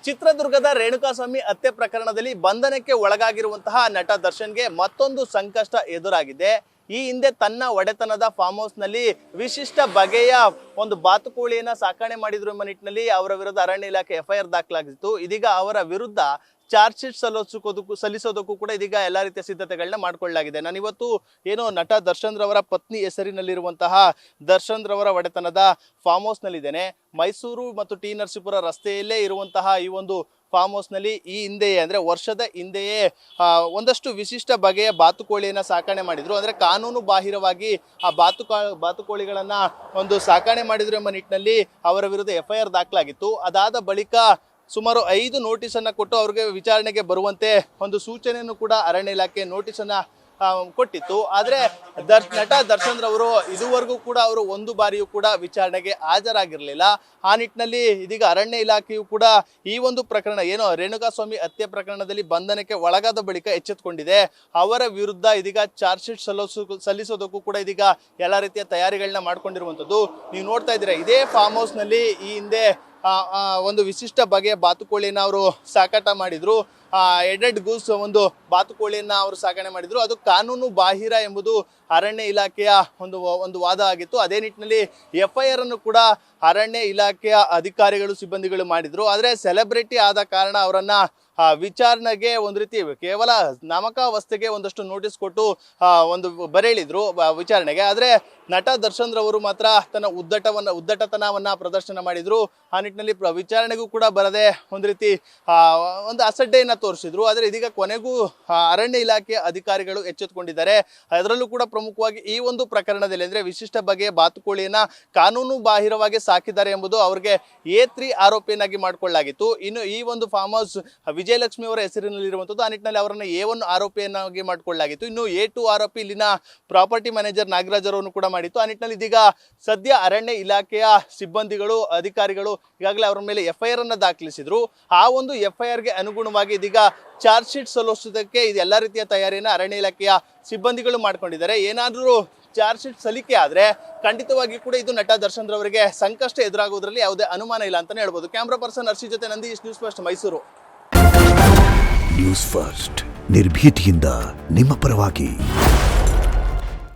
ಚಿತ್ರದುರ್ಗದ ರೇಣುಕಾಸ್ವಾಮಿ ಹತ್ಯೆ ಪ್ರಕರಣದಲ್ಲಿ ಬಂಧನಕ್ಕೆ ಒಳಗಾಗಿರುವಂತಹ ನಟ ದರ್ಶನ್ಗೆ ಮತ್ತೊಂದು ಸಂಕಷ್ಟ ಎದುರಾಗಿದೆ. ಈ ಹಿಂದೆ ತನ್ನ ಒಡೆತನದ ಫಾರ್ಮ್ ಹೌಸ್ ನಲ್ಲಿ ವಿಶಿಷ್ಟ ಬಗೆಯ ಒಂದು ಬಾತುಕೋಳಿಯನ್ನ ಸಾಕಣೆ ಮಾಡಿದ್ರು ಎಂಬ ನಿಟ್ಟಿನಲ್ಲಿ ಅವರ ವಿರುದ್ಧ ಅರಣ್ಯ ಇಲಾಖೆ ಎಫ್ಐಆರ್ ದಾಖಲಾಗಿತ್ತು. ಇದೀಗ ಅವರ ವಿರುದ್ಧ ಚಾರ್ಜ್ ಶೀಟ್ ಸಲ್ಲಿಸೋದಕ್ಕೂ ಕೂಡ ಇದೀಗ ಎಲ್ಲಾ ರೀತಿಯ ಸಿದ್ಧತೆಗಳನ್ನ ಮಾಡ್ಕೊಳ್ಳಲಾಗಿದೆ. ನಾನು ಇವತ್ತು ಏನು ನಟ ದರ್ಶನ್ ರವರ ಪತ್ನಿ ಹೆಸರಿನಲ್ಲಿರುವಂತಹ ದರ್ಶನ್ ರವರ ಒಡೆತನದ ಫಾರ್ಮ್ ಹೌಸ್ ನಲ್ಲಿ ಇದ್ದೇನೆ. ಮೈಸೂರು ಮತ್ತು ಟಿ ನರಸೀಪುರ ರಸ್ತೆಯಲ್ಲೇ ಇರುವಂತಹ ಈ ಒಂದು ಫಾರ್ಮ್ ಹೌಸ್ ನಲ್ಲಿ ಈ ಹಿಂದೆಯೇ ಅಂದ್ರೆ ವರ್ಷದ ಹಿಂದೆಯೇ ಒಂದಷ್ಟು ವಿಶಿಷ್ಟ ಬಗೆಯ ಬಾತುಕೋಳಿಯನ್ನ ಸಾಕಣೆ ಮಾಡಿದ್ರು. ಅಂದ್ರೆ ಕಾನೂನು ಬಾಹಿರವಾಗಿ ಆ ಬಾತುಕೋಳಿಗಳನ್ನ ಒಂದು ಸಾಕಣೆ ಮಾಡಿದ್ರು ಎಂಬ ನಿಟ್ಟಿನಲ್ಲಿ ಅವರ ವಿರುದ್ಧ ಎಫ್ಐಆರ್ ದಾಖಲಾಗಿತ್ತು. ಅದಾದ ಬಳಿಕ ಸುಮಾರು 5 ನೋಟಿಸನ್ನು ಕೊಟ್ಟು ಅವ್ರಿಗೆ ವಿಚಾರಣೆಗೆ ಬರುವಂತೆ ಒಂದು ಸೂಚನೆಯನ್ನು ಕೂಡ ಅರಣ್ಯ ಇಲಾಖೆ ನೋಟಿಸನ್ನ ಕೊಟ್ಟಿತ್ತು. ಆದರೆ ನಟ ದರ್ಶನ್ ರವರು ಇದುವರೆಗೂ ಕೂಡ ಅವರು ಒಂದು ಬಾರಿಯೂ ಕೂಡ ವಿಚಾರಣೆಗೆ ಹಾಜರಾಗಿರಲಿಲ್ಲ. ಆ ನಿಟ್ಟಿನಲ್ಲಿ ಇದೀಗ ಅರಣ್ಯ ಇಲಾಖೆಯು ಕೂಡ ಈ ಒಂದು ಪ್ರಕರಣ ಏನು ರೇಣುಕಾಸ್ವಾಮಿ ಹತ್ಯೆ ಪ್ರಕರಣದಲ್ಲಿ ಬಂಧನಕ್ಕೆ ಒಳಗಾದ ಬಳಿಕ ಎಚ್ಚೆತ್ತುಕೊಂಡಿದೆ. ಅವರ ವಿರುದ್ಧ ಇದೀಗ ಚಾರ್ಜ್ ಶೀಟ್ ಸಲ್ಲಿಸೋದಕ್ಕೂ ಕೂಡ ಇದೀಗ ಎಲ್ಲ ರೀತಿಯ ತಯಾರಿಗಳನ್ನ ಮಾಡ್ಕೊಂಡಿರುವಂಥದ್ದು. ನೀವು ನೋಡ್ತಾ ಇದ್ದೀರಾ, ಇದೇ ಫಾರ್ಮ್ ಹೌಸ್ ನಲ್ಲಿ ಈ ಹಿಂದೆ ಒಂದು ವಿಶಿಷ್ಟ ಬಗೆಯ ಬಾತುಕೋಳಿಯನ್ನ ಅವರು ಸಾಕಾಟ ಮಾಡಿದ್ರು. ಎಡೆಡ್ ಗೂಸ್ ಒಂದು ಬಾತುಕೋಳಿಯನ್ನ ಅವರು ಸಾಕಣೆ ಮಾಡಿದ್ರು. ಅದು ಕಾನೂನು ಬಾಹಿರ ಎಂಬುದು ಅರಣ್ಯ ಇಲಾಖೆಯ ಒಂದು ವಾದ ಆಗಿತ್ತು. ಅದೇ ನಿಟ್ಟಿನಲ್ಲಿ ಎಫ್ಐಆರ್ ಅನ್ನು ಕೂಡ ಅರಣ್ಯ ಇಲಾಖೆಯ ಅಧಿಕಾರಿಗಳು ಸಿಬ್ಬಂದಿಗಳು ಮಾಡಿದ್ರು. ಆದರೆ ಸೆಲೆಬ್ರಿಟಿ ಆದ ಕಾರಣ ಅವರನ್ನ ವಿಚಾರಣೆಗೆ ಒಂದು ರೀತಿ ಕೇವಲ ನಾಮಕಾವಸ್ಥೆಗೆ ಒಂದಷ್ಟು ನೋಟಿಸ್ ಕೊಟ್ಟು ಒಂದು ಬರೆಳಿದ್ರು ವಿಚಾರಣೆಗೆ. ಆದರೆ ನಟ ದರ್ಶನ್ ರವರು ಮಾತ್ರ ತನ್ನ ಉದ್ದಟತನವನ್ನ ಪ್ರದರ್ಶನ ಮಾಡಿದ್ರು. ಆ ನಿಟ್ಟಿನಲ್ಲಿ ವಿಚಾರಣೆಗೂ ಕೂಡ ಬರದೆ ಒಂದು ರೀತಿ ಒಂದು ಅಸಡ್ಡೆಯನ್ನ ತೋರಿಸಿದ್ರು. ಆದರೆ ಇದೀಗ ಕೊನೆಗೂ ಅರಣ್ಯ ಇಲಾಖೆಯ ಅಧಿಕಾರಿಗಳು ಎಚ್ಚೆತ್ತುಕೊಂಡಿದ್ದಾರೆ. ಅದರಲ್ಲೂ ಕೂಡ ಪ್ರಮುಖವಾಗಿ ಈ ಒಂದು ಪ್ರಕರಣದಲ್ಲಿ ಅಂದ್ರೆ ವಿಶಿಷ್ಟ ಬಗೆಯ ಬಾತುಕೋಳಿಯನ್ನ ಕಾನೂನು ಬಾಹಿರವಾಗಿ ಸಾಕಿದ್ದಾರೆ ಎಂಬುದು ಅವ್ರಿಗೆ A3 ಆರೋಪಿಯನ್ನಾಗಿ ಮಾಡಿಕೊಳ್ಳಲಾಗಿತ್ತು. ಇನ್ನು ಈ ಒಂದು ಫಾರ್ಮ್ ಹೌಸ್ ವಿಜಯಲಕ್ಷ್ಮಿ ಅವರ ಹೆಸರಿನಲ್ಲಿರುವಂಥದ್ದು. ಆ ನಿಟ್ಟಿನಲ್ಲಿ ಅವರನ್ನ A1 ಆರೋಪಿಯನ್ನಾಗಿ ಮಾಡಿಕೊಳ್ಳಲಾಗಿತ್ತು. ಇನ್ನು A2 ಆರೋಪಿ ಇಲ್ಲಿನ ಪ್ರಾಪರ್ಟಿ ಮ್ಯಾನೇಜರ್ ನಾಗರಾಜ್ ಅವರನ್ನು ಕೂಡ ಮಾಡಿತ್ತು. ಆ ನಿಟ್ಟಿನಲ್ಲಿ ಇದೀಗ ಸದ್ಯ ಅರಣ್ಯ ಇಲಾಖೆಯ ಸಿಬ್ಬಂದಿಗಳು ಅಧಿಕಾರಿಗಳು ಈಗಾಗಲೇ ಅವರ ಮೇಲೆ ಎಫ್ಐಆರ್ ಅನ್ನ ದಾಖಲಿಸಿದ್ರು. ಆ ಒಂದು ಎಫ್ಐಆರ್ಗೆ ಅನುಗುಣವಾಗಿ ಇದೀಗ ಚಾರ್ಜ್ ಶೀಟ್ ಸಲ್ಲಿಸೋದಕ್ಕೆ ಇದು ಎಲ್ಲ ರೀತಿಯ ತಯಾರಿಯನ್ನು ಅರಣ್ಯ ಇಲಾಖೆಯ ಸಿಬ್ಬಂದಿಗಳು ಮಾಡ್ಕೊಂಡಿದ್ದಾರೆ. ಏನಾದರೂ ಚಾರ್ಜ್ ಶೀಟ್ ಸಲ್ಲಿಕೆ ಆದ್ರೆ ಖಂಡಿತವಾಗಿ ಕೂಡ ಇದು ನಟ ದರ್ಶನ್ ರವರಿಗೆ ಸಂಕಷ್ಟ ಎದುರಾಗುವುದರಲ್ಲಿ ಯಾವುದೇ ಅನುಮಾನ ಇಲ್ಲ ಅಂತಾನೆ ಹೇಳ್ಬೋದು. ಕ್ಯಾಮ್ರಾ ಪರ್ಸನ್ ಹರ್ಷಿ ಜೊತೆ Nandish, news first Mysuru. News first ನಿರ್ಭೀತಿಯಿಂದ ನಿಮ್ಮ ಪರವಾಗಿ.